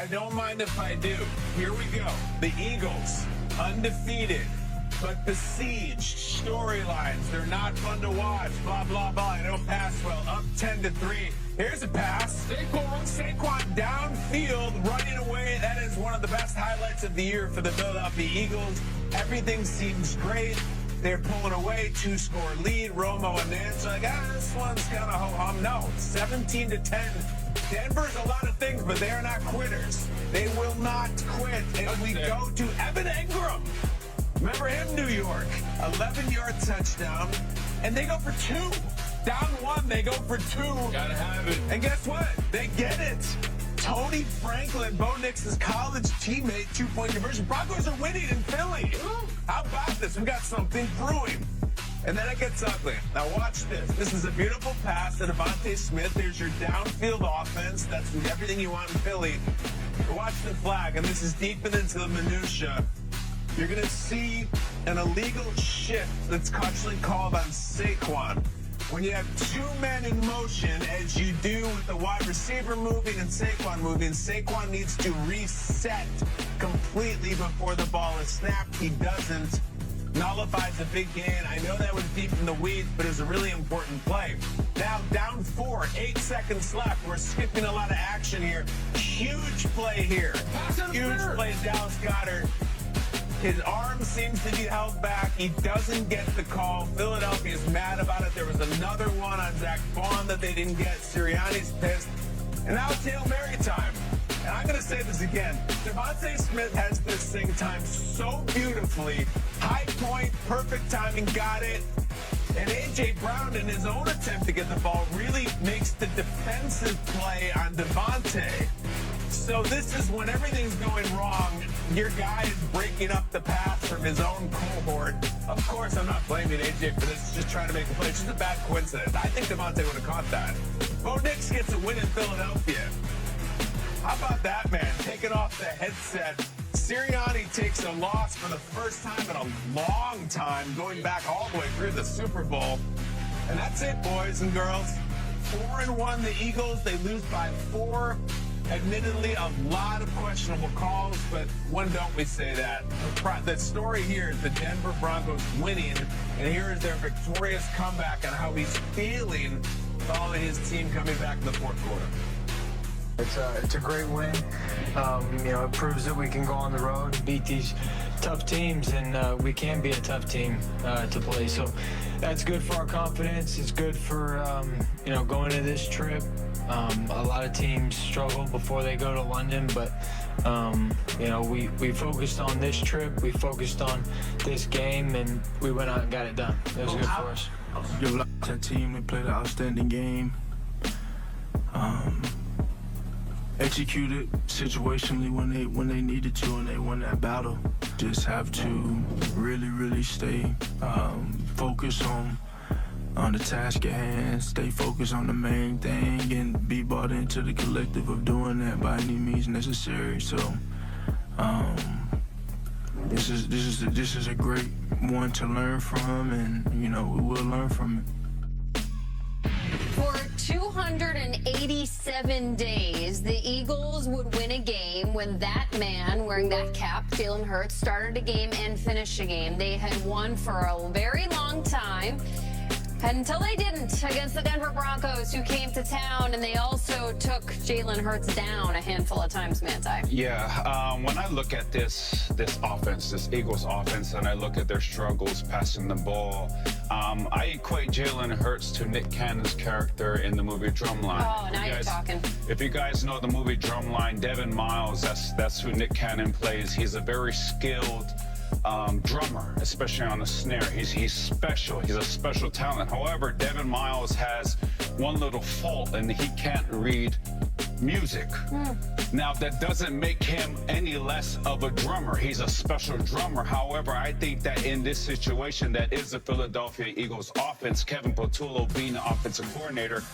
I don't mind if I do. Here we go. The Eagles, undefeated, but besieged. Storylines, they're not fun to watch. Blah, blah, blah. I don't pass well. Up 10-3. Here's a pass. Saquon downfield, running away. That is one of the best highlights of the year for the Philadelphia Eagles. Everything seems great. They're pulling away, 2-score lead. Romo and Nance are like, this one's kind of ho-hum. No, 17-10. Denver's a lot of things, but they're not quitters. They will not quit. And we go to Evan Engram. Remember him, New York? 11-yard touchdown, and they go for 2. Down 1, they go for 2. Gotta have it. And guess what? They get it. Tony Franklin, Bo Nix's college teammate, 2-point conversion. Broncos are winning in Philly. How about this? We got something brewing. And then it gets ugly. Now watch this. This is a beautiful pass to Devontae Smith. There's your downfield offense. That's everything you want in Philly. Watch the flag, and this is deep into the minutia. You're going to see an illegal shift that's actually called on Saquon. When you have 2 men in motion, as you do with the wide receiver moving and Saquon needs to reset completely before the ball is snapped. He doesn't. Nullifies a big gain. I know that was deep in the weeds, but it was a really important play. Now down 4, 8 seconds left. We're skipping a lot of action here. Huge play here. Huge play, Dallas Goedert. His arm seems to be held back. He doesn't get the call. Philadelphia's mad about it. There was another one on Zach Vaughn that they didn't get. Sirianni's pissed. And now it's Hail Mary time. And I'm going to say this again. Devontae Smith has this thing timed so beautifully. High point, perfect timing, got it. And A.J. Brown, in his own attempt to get the ball, really makes the defensive play on Devontae. So this is when everything's going wrong. Your guy is breaking up the pass from his own cohort. Of course, I'm not blaming A.J. for this. It's just trying to make a play. It's just a bad coincidence. I think Devontae would have caught that. Bo Nix gets a win in Philadelphia. How about that, man? Taking off the headset. Sirianni takes a loss for the first time in a long time, going back all the way through the Super Bowl. And that's it, boys and girls. 4-1, the Eagles. They lose by 4. Admittedly, a lot of questionable calls, but when don't we say that? The story here is the Denver Broncos winning, and here is their victorious comeback and how he's feeling following his team coming back in the fourth quarter. It's a great win. It proves that we can go on the road and beat these tough teams, and we can be a tough team to play. So that's good for our confidence. It's good for going to this trip. A lot of teams struggle before they go to London, but we focused on this trip. We focused on this game, and we went out and got it done. It was good for us. Give a lot to that team. They played an outstanding game. Executed situationally when they needed to, and they won that battle. Just have to really stay focused on the task at hand, stay focused on the main thing, and be bought into the collective of doing that by any means necessary. So this is a great one to learn from, and we will learn from it. For 287 days, the Eagles would win a game when that man wearing that cap, Jalen Hurts, started a game and finished a game. They had won for a very long time. Until they didn't against the Denver Broncos, who came to town, and they also took Jalen Hurts down a handful of times, Manti. Yeah, when I look at this offense, this Eagles offense, and I look at their struggles passing the ball, I equate Jalen Hurts to Nick Cannon's character in the movie Drumline. Oh, now you're talking. If you guys know the movie Drumline, Devin Miles, that's who Nick Cannon plays. He's a very skilled drummer, especially on the snare. He's special. He's a special talent. However, Devin Miles has one little fault, and he can't read music. Now, that doesn't make him any less of a drummer. He's a special drummer. However, I think that in this situation, that is the Philadelphia Eagles offense, Kevin Patullo being the offensive coordinator,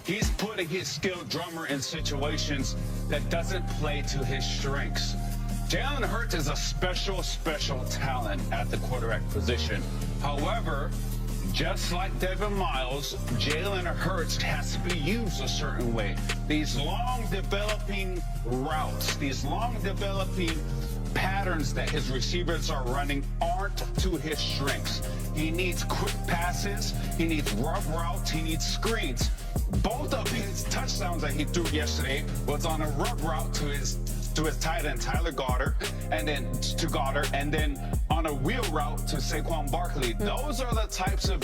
he's putting his skilled drummer in situations that doesn't play to his strengths. Jalen Hurts is a special talent at the quarterback position. However, Just like Devin Miles, Jalen Hurts has to be used a certain way. These long developing routes, these long developing patterns that his receivers are running aren't to his strengths. He needs quick passes, he needs rough routes, he needs screens. Both of his touchdowns that he threw yesterday was on a rough route to his tight end Tyler Goddard, and then on a wheel route to Saquon Barkley. Those are the types of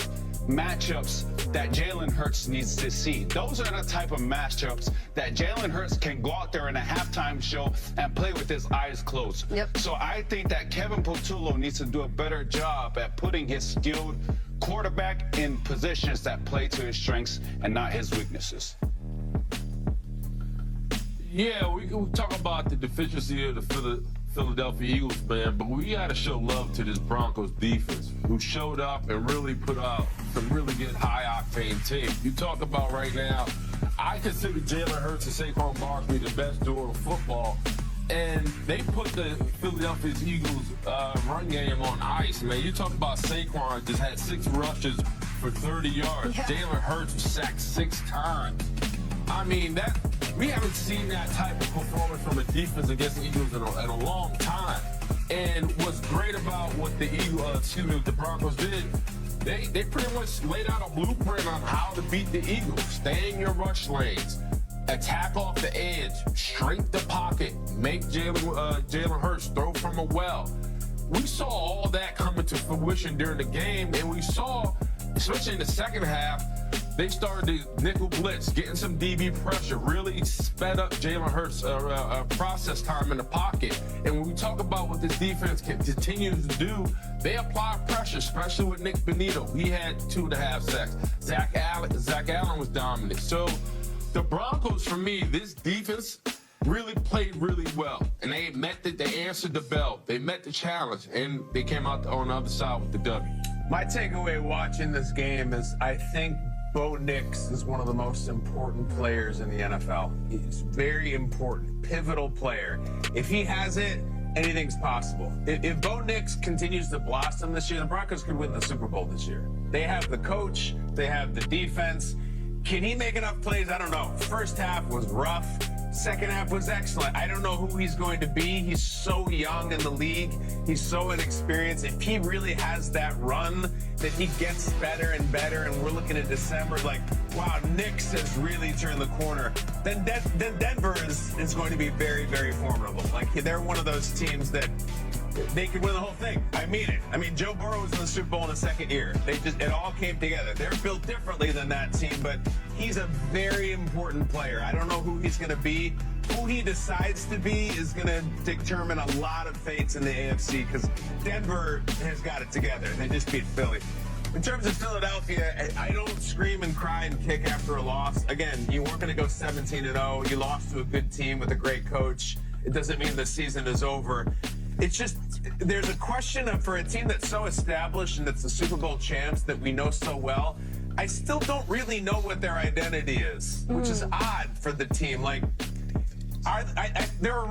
matchups that Jalen Hurts needs to see. Those are the type of matchups that Jalen Hurts can go out there in a halftime show and play with his eyes closed. Yep. So I think that Kevin Patullo needs to do a better job at putting his skilled quarterback in positions that play to his strengths and not his weaknesses. Yeah, we talk about the deficiency of the Philadelphia Eagles, man, but we got to show love to this Broncos defense, who showed up and really put out some really good high-octane tape. You talk about right now, I consider Jalen Hurts and Saquon Barkley the best duo of football, and they put the Philadelphia Eagles run game on ice, man. You talk about Saquon just had 6 rushes for 30 yards. Yeah. Jalen Hurts was sacked 6 times. I mean, we haven't seen that type of performance from a defense against the Eagles in a long time. And what's great about what the Broncos did, they pretty much laid out a blueprint on how to beat the Eagles. Stay in your rush lanes, attack off the edge, shrink the pocket, make Jalen Hurts throw from a well. We saw all that come into fruition during the game, and we saw, especially in the second half, they started the nickel blitz, getting some DB pressure, really sped up Jalen Hurts' process time in the pocket. And when we talk about what this defense continues to do, they apply pressure, especially with Nick Bonito. He had 2.5 sacks. Zach Allen was dominant. So the Broncos, for me, this defense really played really well. And they answered the bell. They met the challenge, and they came out on the other side with the W. My takeaway watching this game is I think Bo Nix is one of the most important players in the NFL. He's very important, pivotal player. If he has it, anything's possible. If Bo Nix continues to blossom this year, the Broncos could win the Super Bowl this year. They have the coach, they have the defense. Can he make enough plays? I don't know. First half was rough. Second half was excellent. I don't know who he's going to be. He's so young in the league. He's so inexperienced. If he really has that run, that he gets better and better, and we're looking at December like, wow, Knicks has really turned the corner, then Denver is going to be very, very formidable. Like, they're one of those teams that they could win the whole thing. I mean it. I mean, Joe Burrow was in the Super Bowl in the second year. It all came together. They're built differently than that team, but he's a very important player. I don't know who he's going to be. Who he decides to be is going to determine a lot of fates in the AFC, because Denver has got it together. They just beat Philly. In terms of Philadelphia, I don't scream and cry and kick after a loss. Again, you weren't going to go 17-0. You lost to a good team with a great coach. It doesn't mean the season is over. It's just, there's a question of, for a team that's so established and that's the Super Bowl champs that we know so well, I still don't really know what their identity is, which is odd for the team. Like, they're a